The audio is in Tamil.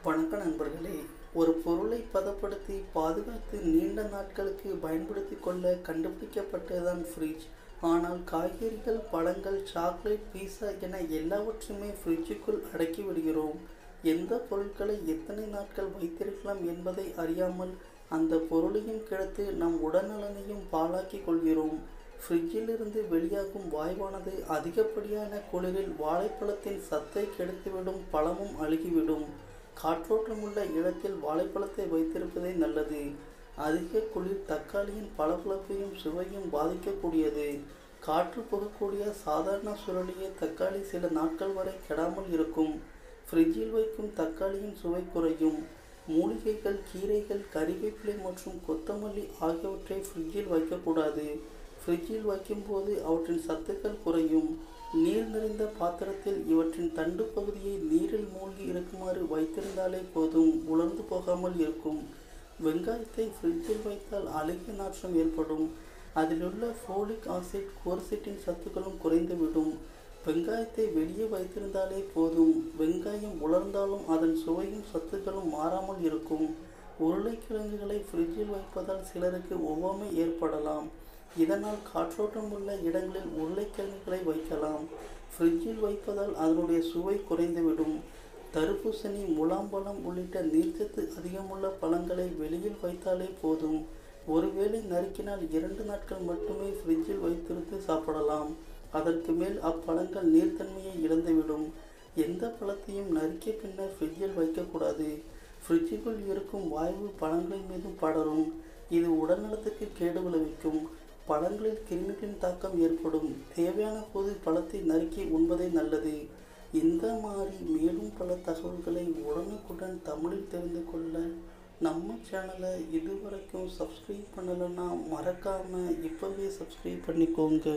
வணக்க நண்பர்களே. ஒரு பொருளை பதப்படுத்தி பாதுகாத்து நீண்ட நாட்களுக்கு பயன்படுத்தி கொள்ள கண்டுபிடிக்கப்பட்டதுதான் ஃப்ரிட்ஜ். ஆனால் காய்கறிகள், பழங்கள், சாக்லேட், பீஸா என எல்லாவற்றையுமே ஃப்ரிட்ஜுக்குள் அடக்கி விடுகிறோம். எந்த பொருட்களை எத்தனை நாட்கள் வைத்திருக்கலாம் என்பதை அறியாமல் அந்த பொருளையும் கெடுத்து நம் உடல்நலனையும் பாழாக்கி கொள்கிறோம். ஃப்ரிட்ஜிலிருந்து வெளியாகும் வாயுவானது அதிகப்படியான குளிரில் வாழைப்பழத்தின் சத்தை கெடுத்துவிடும், பழமும் அழுகிவிடும். காற்றோட்டமுள்ள இடத்தில் வாழைப்பழத்தை வைத்திருப்பதே நல்லது. அதிக குளிர் தக்காளியின் பளபளப்பையும் சுவையும் பாதிக்கக்கூடியது. காற்று போகக்கூடிய சாதாரண சுழலிய தக்காளி சில நாட்கள் வரை கெடாமல் இருக்கும். ஃப்ரிட்ஜில் வைக்கும் தக்காளியின் சுவை குறையும். மூலிகைகள், கீரைகள், கறிவேப்பிலை மற்றும் கொத்தமல்லி ஆகியவற்றை ஃப்ரிட்ஜில் வைக்கக்கூடாது. ஃப்ரிட்ஜில் வைக்கும்போது அவற்றின் சத்துக்கள் குறையும். நீர் நிறைந்த பாத்திரத்தில் இவற்றின் தண்டு பகுதியை நீரில் மூழ்கி இருக்குமாறு வைத்திருந்தாலே போதும், உலர்ந்து போகாமல் இருக்கும். வெங்காயத்தை ஃப்ரிட்ஜில் வைத்தால் அழுகிய நாற்றம் ஏற்படும். அதிலுள்ள ஃபோலிக் ஆசிட், கோர்செட்டின் சத்துக்களும் குறைந்துவிடும். வெங்காயத்தை வெளியே வைத்திருந்தாலே போதும், வெங்காயம் உலர்ந்தாலும் அதன் சுவையும் சத்துக்களும் மாறாமல் இருக்கும். உருளைக்கிழங்குகளை ஃப்ரிட்ஜில் வைப்பதால் சிலருக்கு ஒவ்வாமை ஏற்படலாம். இதனால் காற்றோட்டம் உள்ள இடங்களில் உருளைக்கிழங்குகளை வைக்கலாம். ஃப்ரிட்ஜில் வைப்பதால் அதனுடைய சுவை குறைந்துவிடும். தர்பூசணி, முலாம்பழம் உள்ளிட்ட நீர்ச்சத்து அதிகமுள்ள பழங்களை வெளியில் வைத்தாலே போதும். ஒருவேளை நறுக்கினால் 2 நாட்கள் மட்டுமே ஃப்ரிட்ஜில் வைத்திருந்து சாப்பிடலாம். அதற்கு மேல் அப்பழங்கள் நீர்த்தன்மையை இழந்துவிடும். எந்த பழத்தையும் நறுக்கிய பின்னர் ஃப்ரிட்ஜில் வைக்கக்கூடாது. ஃப்ரிட்ஜுக்குள் இருக்கும் வாயு பழங்களின் மீதும் படரும். இது உடல்நலத்துக்கு கேடு விளைவிக்கும். பழங்களில் கிருமிகளின் தாக்கம் ஏற்படும். தேவையான போது பழத்தை நறுக்கி உண்பதே நல்லது. இந்த மாதிரி மேலும் பல தகவல்களை உடனுக்குடன் தமிழில் தெரிந்து கொள்ள நம்ம சேனலை இதுவரைக்கும் சப்ஸ்கிரைப் பண்ணலைன்னா மறக்காமல் இப்போவே சப்ஸ்கிரைப் பண்ணிக்கோங்க.